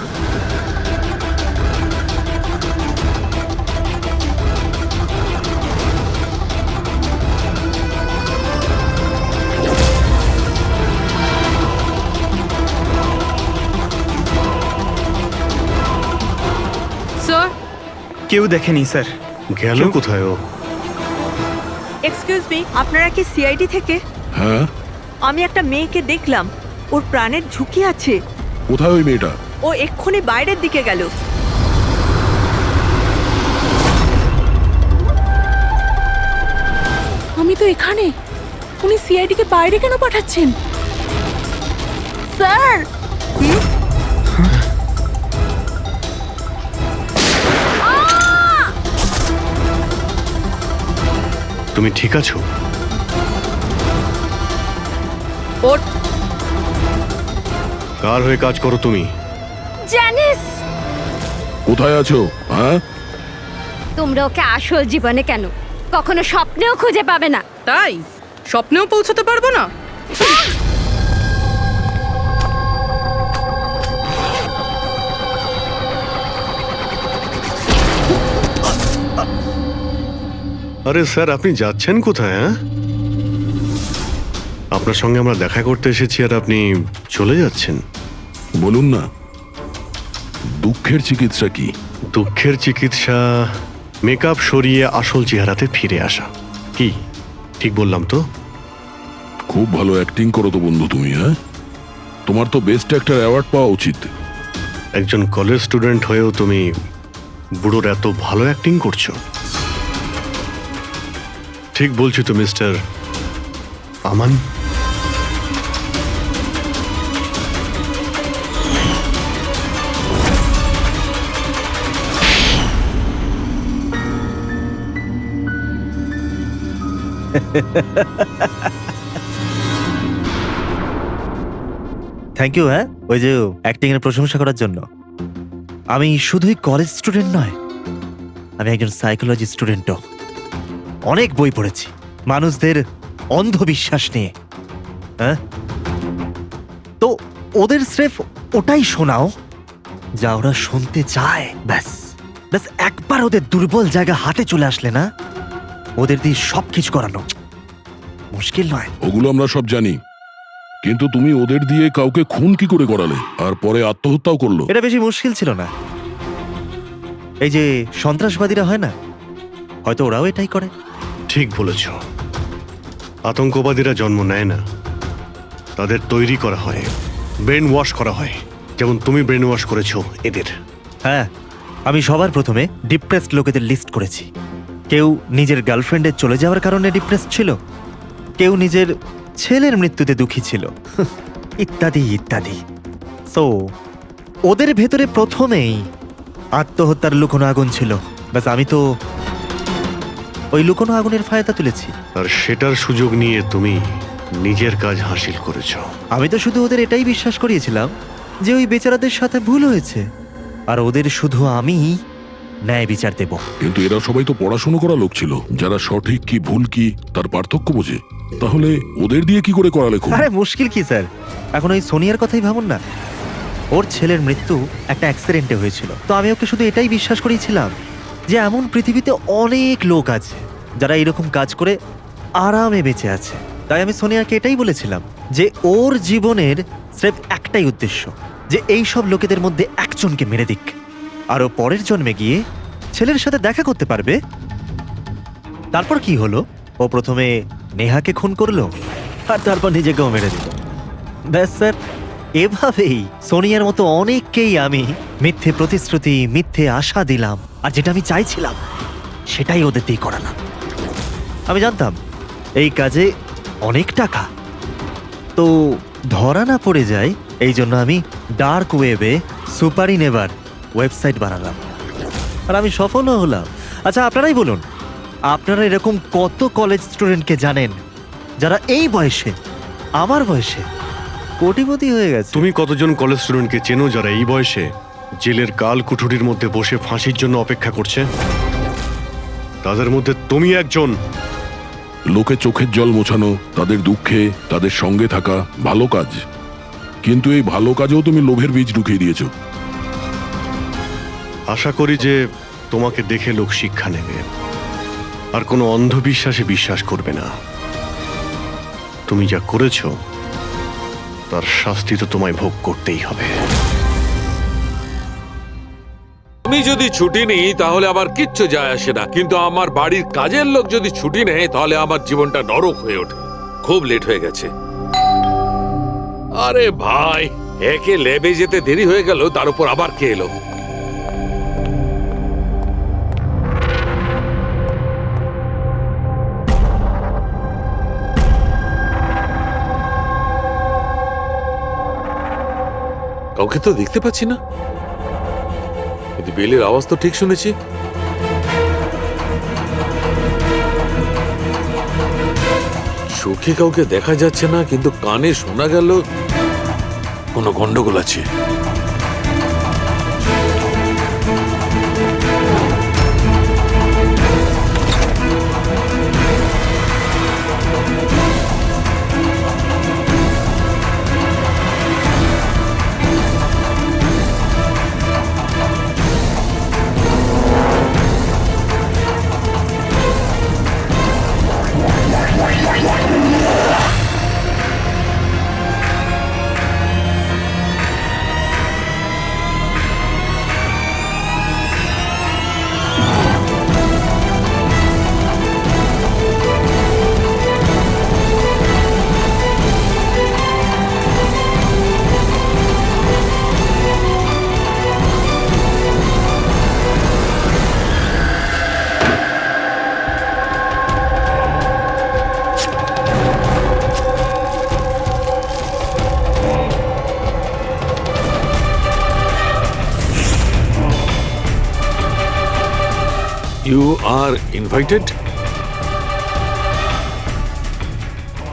A: স্যার,
E: কেউ দেখেনি স্যার।
B: গেল কোথায় ও?
I: এক্সকিউজ মি, আপনারা কি সিআইডি থেকে?
C: হ্যাঁ,
I: আমি একটা মেয়েকে দেখলাম, ওর প্রাণের ঝুঁকি আছে।
C: কোথায় ওই মেয়েটা?
I: ও এক্ষুনি বাইরের দিকে গেল।
G: আমি তো এখানে, উনি সিআইডি কে বাইরে কেন পাঠাচ্ছেন? স্যার,
B: তুমি ঠিক আছো?
A: ওর
B: কার হয়ে কাজ করো তুমি?
G: জানিস
C: কোথায় আছো? হ্যাঁ,
G: তোমরা ওকে আসল জীবনে কেন কখনো স্বপ্নেও খুঁজে পাবে না।
A: তাই স্বপ্নেও পৌঁছতে পারবো না?
B: আরে স্যার, আপনি যাচ্ছেন কোথায়? হ্যাঁ, আপনার সঙ্গে আমরা দেখা করতে এসেছি আর আপনি চলে যাচ্ছেন।
C: বলুন না, দুঃখের চিকিৎসা কি?
B: দুঃখের চিকিৎসা মেকআপ সরিয়ে আসল চেহারাতে ফিরে আসা। কি ঠিক বললাম তো?
C: খুব ভালো অ্যাক্টিং করো তো বন্ধু তুমি, হ্যাঁ? তোমার তো বেস্ট অ্যাক্টর অ্যাওয়ার্ড পাওয়া উচিত।
B: একজন কলেজ স্টুডেন্ট হয়েও তুমি বুড়োর এত ভালো অ্যাক্টিং করছো। ঠিক বলছি তো মিস্টার আমান?
K: Thank you. হ্যাঁ, ওই যে অ্যাক্টিং এর প্রশংসা করার জন্য। আমি শুধুই কলেজ স্টুডেন্ট নয়, আমি একজন সাইকোলজি স্টুডেন্টও। অনেক বই পড়েছি মানুষদের অন্ধবিশ্বাস নিয়ে। হ্যাঁ, তো ওদের স্রেফ ওটাই শোনাও যা ওরা শুনতে চায়। ব্যাস ব্যাস, একবার ওদের দুর্বল জায়গা হাতে চলে আসলে না, ওদের দিয়ে সবকিছু করানো মুশকিল নয়।
C: ওগুলো আমরা সব জানি, কিন্তু তুমি ওদের দিয়ে কাউকে খুন কি করে করালে, আর পরে আত্মহত্যাও করলো?
K: এটা বেশি মুশকিল ছিল না। এই যে সন্ত্রাসবাদীরা হয় না, হয়তো ওরাও এটাই করে।
B: ঠিক বলেছ। আতঙ্কবাদীরা জন্ম নেয় না, তাদের তৈরি করা হয়, ব্রেন ওয়াশ করা হয়, যেমন তুমি ব্রেন ওয়াশ করেছো এদের।
K: হ্যাঁ, আমি সবার প্রথমে ডিপ্রেসড লোকেদের লিস্ট করেছি। কেউ নিজের গার্লফ্রেন্ডের চলে যাওয়ার কারণে ডিপ্রেসড ছিল, কেউ নিজের ছেলের মৃত্যুতে দুঃখী ছিল, ইত্যাদি ইত্যাদি। সো ওদের ভেতরে প্রথমেই আত্মহত্যার লুকোনো আগুন ছিল। ব্যাস, আমি তো ওই লুকোনো আগুনের ফায়দা তুলেছি।
B: আর সেটার সুযোগ নিয়ে তুমি নিজের কাজ হাসিল করেছ।
K: আমি তো শুধু ওদের এটাই বিশ্বাস করিয়েছিলাম যে ওই বেচারাদের সাথে ভুল হয়েছে, আর ওদের শুধু আমি ন্যায় বিচার দেব।
C: কিন্তু এরা সবাই তো পড়াশোনা করা লোক ছিল, যারা সঠিক কি ভুল কি তার পার্থক্য বোঝে। তাহলে ওদের দিয়ে কি করে করালে খুন?
K: আরে মুশকিল কি স্যার, এখন ওই সোনিয়ার কথাই ভাবুন না। ওর ছেলের মৃত্যু একটা অ্যাক্সিডেন্টে হয়েছিল, তো আমি ওকে শুধু এটাই বিশ্বাস করেছিলাম যে এমন পৃথিবীতে অনেক লোক আছে যারা এরকম কাজ করে আরামে বেঁচে আছে। তাই আমি সোনিয়াকে এটাই বলেছিলাম যে ওর জীবনের স্রেফ একটাই উদ্দেশ্য, যে এই সব লোকেদের মধ্যে একজনকে মেরে দিক, আর ও পরের জন্মে গিয়ে ছেলের সাথে দেখা করতে পারবে। তারপর কি হলো, ও প্রথমে নেহাকে খুন করলো আর তারপর নিজেকেও মেরে দিল। ব্যাস স্যার, এভাবেই সোনিয়ার মতো অনেককেই আমি মিথ্যে প্রতিশ্রুতি, মিথ্যে আশা দিলাম, আর যেটা আমি চাইছিলাম সেটাই ওদের দিয়ে করালাম। আমি জানতাম এই কাজে অনেক টাকা, তো ধরা না পড়ে যায়, এই জন্য আমি ডার্ক ওয়েবে সুপারি নেভার ওয়েবসাইট বানালাম, আর আমি সফলও হলাম। আচ্ছা, আপনারাই বলুন, আপনারা এরকম কত কলেজ স্টুডেন্টকে জানেন যারা এই বয়সে, আমার বয়সে, কোটিপতি হয়ে গেছে?
B: তুমি কতজন কলেজ স্টুডেন্টকে চেনো যারা এই বয়সে জেলের কাল কুঠুরির মধ্যে বসে ফাঁসির জন্য অপেক্ষা করছে? তাদের মধ্যে তুমি একজন।
C: লোকে চোখের জল মোছানো, তাদের দুঃখে তাদের সঙ্গে থাকা ভালো কাজ, কিন্তু এই ভালো কাজেও তুমি লোভের বীজ ঢুকিয়ে দিয়েছো।
B: আশা করি যে তোমাকে দেখে লোক শিক্ষা নেবে আর কোনো অন্ধবিশ্বাসে বিশ্বাস করবে না। তুমি যা করেছো তার শাস্তি তো তোমায় ভোগ করতেই হবে।
F: আমি যদি ছুটি নিই তাহলে আমার কিচ্ছু যায় আসে না, কিন্তু আমার বাড়ির কাজের লোক যদি ছুটি নেয় তাহলে আমার জীবনটা নরক হয়ে ওঠে। খুব লেট হয়ে গেছে। আরে ভাই, একে ল্যাবে যেতে দেরি হয়ে গেল, তার উপর আবার কে এলো? কাউকে তো দেখতে পাচ্ছি না, কিন্তু বেলের আওয়াজ তো ঠিক শুনেছি। চোখে কাউকে দেখা যাচ্ছে না, কিন্তু কানে শোনা গেল কোনো গন্ডগোল আছে।
N: You are invited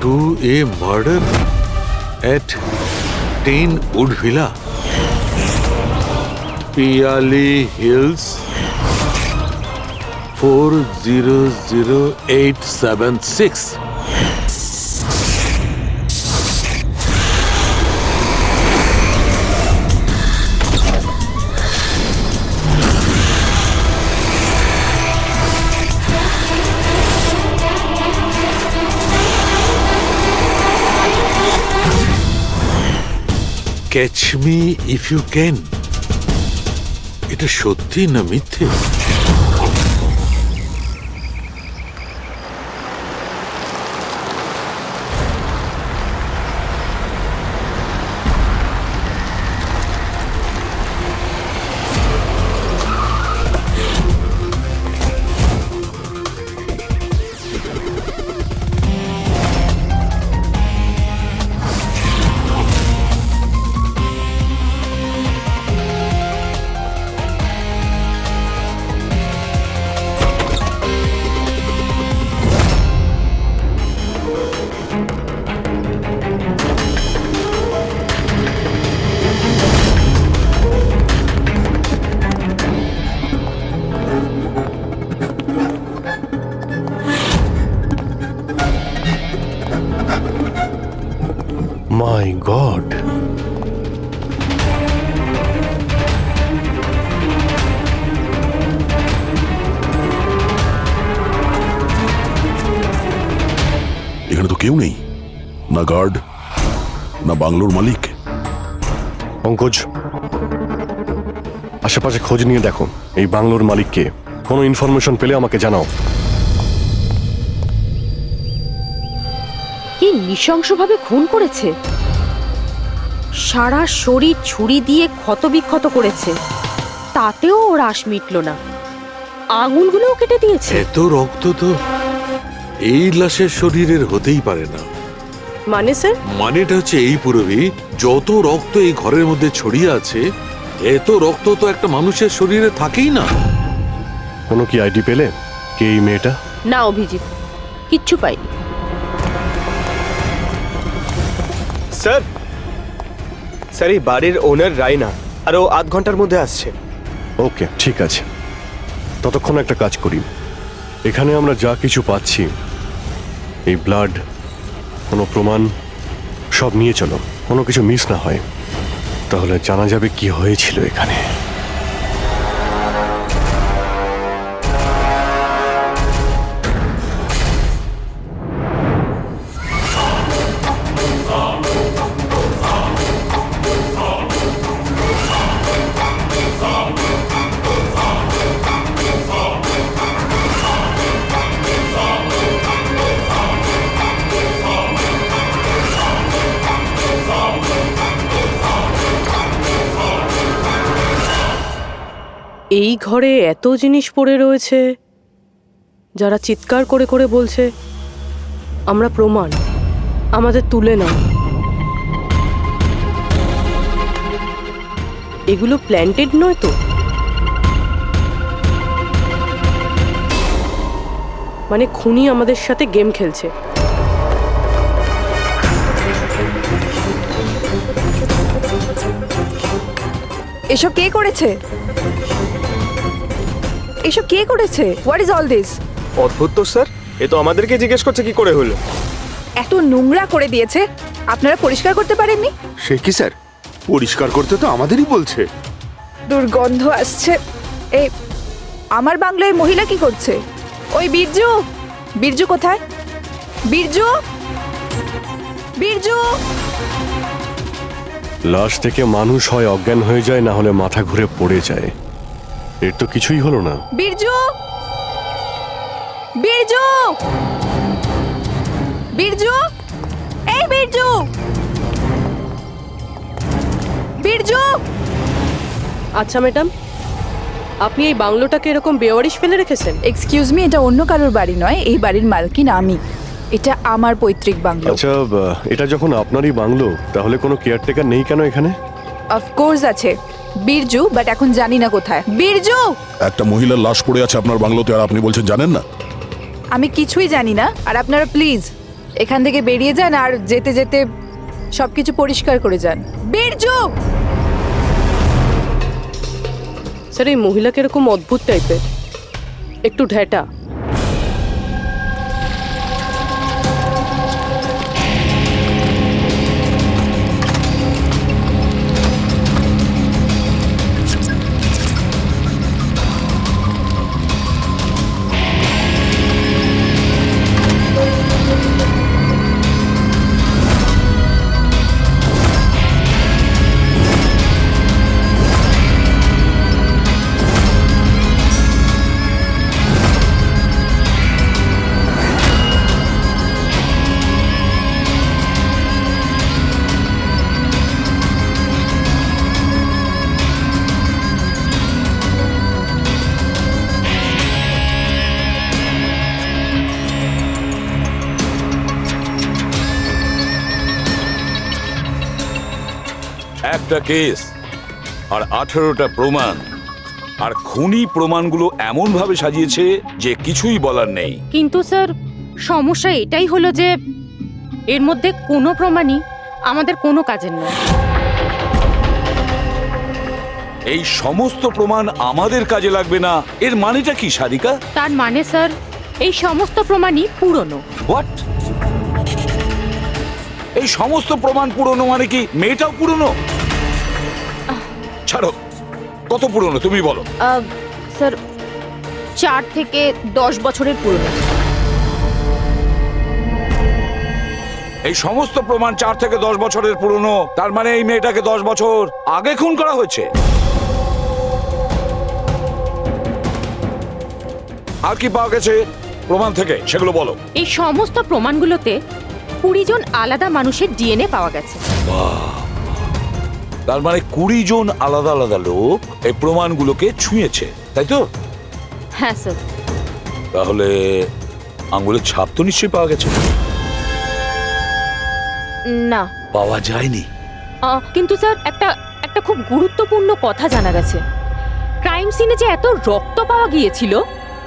N: to a murder at 10 Wood Villa, Piali Hills, 400876. Catch me if you can. এটা সত্যি না মিথ্যে?
B: মাই গড,
C: এখানে তো কেউ নেই, না গার্ড না বাংলোর মালিক।
B: পঙ্কজ, আশেপাশে খোঁজ নিয়ে দেখো এই বাংলোর মালিককে। কোনো ইনফরমেশন পেলে আমাকে জানাও।
O: কি নৃশংসভাবে খুন করেছে, সারা শরীর ছুরি দিয়ে ক্ষতবিক্ষত করেছে, তাতেও ওর আশ মিটল না, আঙুলগুলোও কেটে দিয়েছে।
N: এত রক্ত তো এই লাশের শরীরের হতেই পারে না।
O: মানে স্যার?
N: মানেটা হচ্ছে এই পুরবি, যত রক্ত এই ঘরের মধ্যে ছড়িয়ে আছে, এত রক্ত তো একটা মানুষের শরীরে থাকেই না।
B: কোনো কি আইডি পেলে কে এই মেয়েটা?
O: না অভিজিৎ, কিচ্ছু পাইনি।
E: স্যার, স্যার এই বাড়ির ওনার রায়না, আর ও আধ ঘন্টার মধ্যে আসছে।
B: ওকে, ঠিক আছে। ততক্ষণ একটা কাজ করি, এখানে আমরা যা কিছু পাচ্ছি, এই ব্লাড, কোনো প্রমাণ, সব নিয়ে চলো, কোনো কিছু মিস না হয়, তাহলে জানা যাবে কি হয়েছিল এখানে।
A: এই ঘরে এত জিনিস পড়ে রয়েছে, যারা চিৎকার করে করে বলছে আমরা প্রমাণ, আমাদের তুলে নাও। এগুলো প্ল্যান্টেড নয় তো? মানে খুনি আমাদের সাথে গেম খেলছে।
H: এসব কে করেছে? এসব কে করেছে? What is all this?
E: অদ্ভুত তো স্যার, এ তো আমাদেরকে জিজ্ঞেস করছে কি করে হলো।
H: এত নোংরা করে দিয়েছে, আপনারা পরিষ্কার করতে পারেননি?
D: সে কি স্যার, পরিষ্কার করতে তো আমাদেরই বলছে।
H: দুর্গন্ধ আসছে। এই আমার বাংলায় মহিলা কি করছে? ওই বীরজু, বীরজু কোথায়? বীরজু, বীরজু!
B: লাশ থেকে মানুষ হয় অজ্ঞান হয়ে যায়, না হলে মাথা ঘুরে পড়ে যায়। এর তো কিছুই হলো না।
H: বীরজু, বীরজু, বীরজু, এই বীরজু, বীরজু!
A: আচ্ছা ম্যাডাম, আপনি এই বাংলোটাকে এরকম বেওয়ারিশ ফেলে রেখেছেন?
H: এক্সকিউজ মি, এটা অন্য কারোর বাড়ি নয়, এই বাড়ির মালকিন আমি। এটা আমার পৈতৃক বাংলো।
B: আচ্ছা, এটা যখন আপনারই বাংলো, তাহলে কোনো কেয়ারটেকার নেই কেন এখানে?
H: অফকোর্স আছে, বীরজু, বাট এখন জানি না কোথায়। বীরজু!
C: একটা মহিলার লাশ পড়ে আছে আপনার বাংলোতে, আর আপনি বলছেন জানেন না?
H: আমি কিছুই জানি না, আর আপনারা প্লিজ এখান থেকে বেরিয়ে যান আর যেতে যেতে সবকিছু পরিষ্কার করে যান। বীরজু!
A: স্যার এই মহিলা কিরকম অদ্ভুত টাইপের, একটু ঢ্যাটা।
F: একটা কেস আর 18টা প্রমাণ, আর খুনি প্রমাণগুলো এমন ভাবে সাজিয়েছে যে কিছুই বলার নেই।
O: কিন্তু স্যার সমস্যা এটাই হলো যে এর মধ্যে কোনো প্রমাণই আমাদের কোনো কাজের নয়।
F: এই সমস্ত প্রমাণ আমাদের কাজে লাগবে না, এর মানেটা কি সারিকা?
O: তার মানে স্যার এই সমস্ত প্রমাণই পুরনো।
F: হোয়াট? এই সমস্ত প্রমাণ পুরনো মানে কি মেয়েটাও পুরনো? ছাড়ো, কত পুরনো তুমি বলো।
O: স্যার 4 থেকে 10 বছরের পুরনো।
F: এই সমস্ত প্রমাণ 4 থেকে 10 বছরের পুরনো, তার মানে এই মেয়েটাকে 10 বছর আগে খুন করা হয়েছে। আর কি পাওয়া গেছে প্রমাণ থেকে সেগুলো বলো।
O: এই সমস্ত প্রমাণগুলোতে 20 জন আলাদা মানুষের ডিএনএ পাওয়া গেছে।
F: তার মানে 20 জন আলাদা আলাদা লোক এই প্রমাণগুলোকে ছুঁয়েছে, তাই তো?
O: হ্যাঁ স্যার।
F: তাহলে আঙ্গুলের ছাপ তো নিশ্চয়ই পাওয়া গেছে।
O: না,
F: পাওয়া যায়নি।
O: কিন্তু স্যার একটা খুব গুরুত্বপূর্ণ কথা জানা গেছে। ক্রাইম সিনে যে এত রক্ত পাওয়া গিয়েছিল,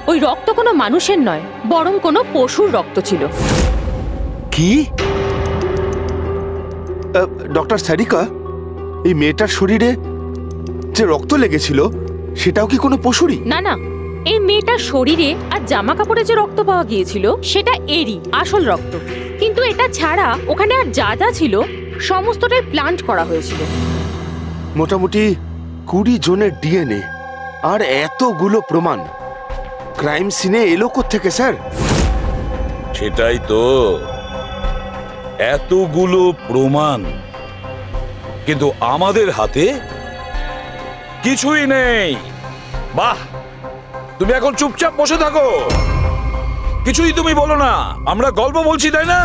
O: ওই রক্ত কোনো মানুষের নয়, বরং কোনো পশুর রক্ত ছিল।
F: কি?
P: ডক্টর সারিকা, এই মেয়েটার শরীরে যে রক্ত লেগেছিল সেটাও কি কোনো পশুরই?
O: না না, এই মেয়েটার শরীরে আর জামা কাপড়ে যে রক্ত পাওয়া গিয়েছিল সেটা এরই আসল রক্ত। কিন্তু এটা ছাড়া ওখানে আর যা যা ছিল সমস্তটাই প্লান্ট করা হয়েছিল।
P: মোটামুটি 20 জনের ডিএনএ আর এতগুলো প্রমাণ ক্রাইম সিনে এলো কোত্থেকে স্যার?
F: সেটাই তো, এতগুলো প্রমাণ, কিন্তু আমাদের হাতে কিছুই নেই। বাহ, তুমি এখন চুপচাপ বসে থাকো, কিছুই তুমি বলো না, আমরা গল্প বলছি তাই না?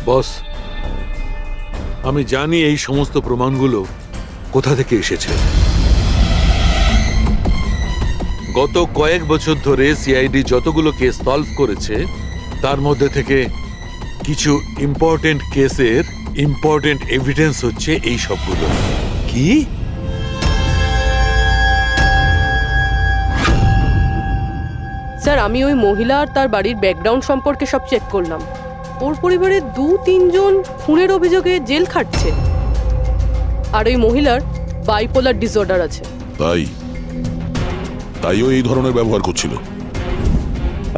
N: বস, আমি জানি এই সমস্ত প্রমাণগুলো কোথা থেকে এসেছে। গত কয়েক বছর ধরে সিআইডি যতগুলো কেস সলভ করেছে তার মধ্যে থেকে কিছু ইম্পর্টেন্ট কেসের ইম্পর্টেন্ট এভিডেন্স হচ্ছে এই সবগুলো।
F: কি?
A: স্যার আমি ওই মহিলা আর তার বাড়ির ব্যাকগ্রাউন্ড সম্পর্কে সব চেক করলাম। ওর পরিবারের 2-3 জন খুনের অভিযোগে জেল খাটছে, আর ওই মহিলার বাইপোলার ডিসঅর্ডার আছে।
C: তাইও এই ধরনের ব্যবহার করছিল।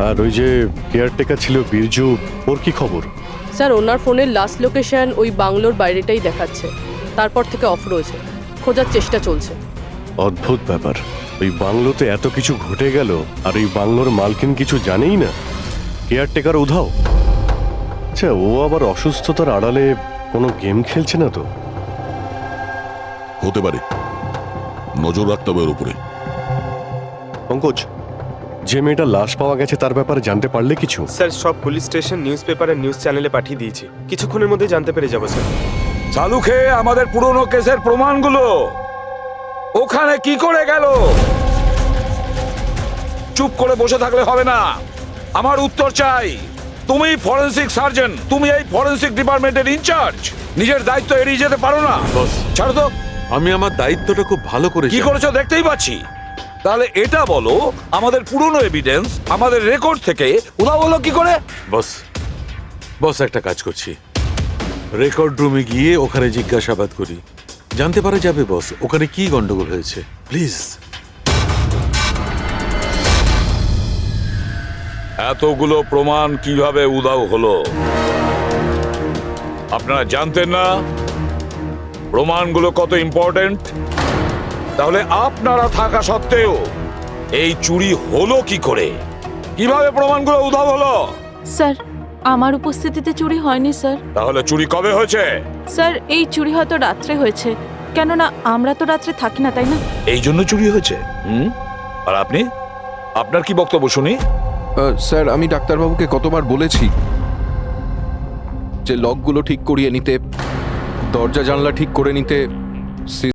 B: আর ওই যে কেয়ারটেকার ছিল বীরজু, ওর কি খবর?
A: স্যার ওনার ফোনের লাস্ট লোকেশন ওই বাংলোর বাইরেটাই দেখাচ্ছে, তারপর থেকে অফ রয়েছে, খোঁজার চেষ্টা চলছে।
B: অদ্ভুত ব্যাপার, ওই বাংলোতে এত কিছু ঘটে গেল আর ওই বাংলোর মালকিন কিছু জানেই না। কেয়ারটেকার উধাও। আচ্ছা, ও আবার অসুস্থতার আড়ালে কোনো গেম খেলছে না তো?
C: হতে পারে, নজর রাখতে হবে ওর উপরে।
B: পঙ্কজ, যে মেয়েটা লাশ পাওয়া গেছে তার ব্যাপারে জানতে পারলে কিছু?
Q: স্যার সব পুলিশ স্টেশন, নিউজ পেপার আর নিউজ চ্যানেলে পাঠিয়ে দিয়েছি, কিছুক্ষণের মধ্যে জানতে পেরে যাবো স্যার।
F: চালু খেয়ে আমাদের পুরনো কেসের প্রমাণগুলো ওখানে কি করে গেল? চুপ করে বসে থাকলে হবে না, আমার উত্তর চাই। তুমি ফরেনসিক সার্জন, তুমি এই ফরেনসিক ডিপার্টমেন্টের ইনচার্জ। নিজের দায়িত্ব এড়িয়ে যেতে পারো না। ছাড়ো তো।
N: আমি আমার দায়িত্বটা খুব ভালো করে
F: কি
N: জানি।
F: করেছো দেখতেই পাচ্ছি। তাহলে এটা বলো, আমাদের পুরনো এভিডেন্স আমাদের রেকর্ড থেকে উধাও হলো কি করে?
N: বস বস একটা কাজ করছি, রেকর্ড রুমে গিয়ে ওখানে জিজ্ঞাসাবাদ করি, জানতে পারা যাবে বস ওখানে কি গন্ডগোল হয়েছে। প্লিজ।
F: এতগুলো প্রমাণ কিভাবে উধাও হলো আপনারা জানতেন না? প্রমাণগুলো কত ইম্পর্টেন্ট। তাহলে আপনারা থাকা সত্ত্বেও এই চুরি হলো কি করে? কিভাবে প্রমাণগুলো উধাও হলো?
G: স্যার, আমার উপস্থিতিতে চুরি হয়নি স্যার।
F: তাহলে চুরি কবে হয়েছে?
G: স্যার, এই চুরি হয়তো রাত্রে হয়েছে, কেননা আমরা তো রাত্রে থাকি না, তাই না?
F: এই জন্য চুরি হয়েছে। আর আপনি, আপনার কি বক্তব্য শুনি?
R: স্যার, আমি ডাক্তারবাবুকে কতবার বলেছি যে লকগুলো ঠিক করিয়ে নিতে, দরজা জানলা ঠিক করে নিতে,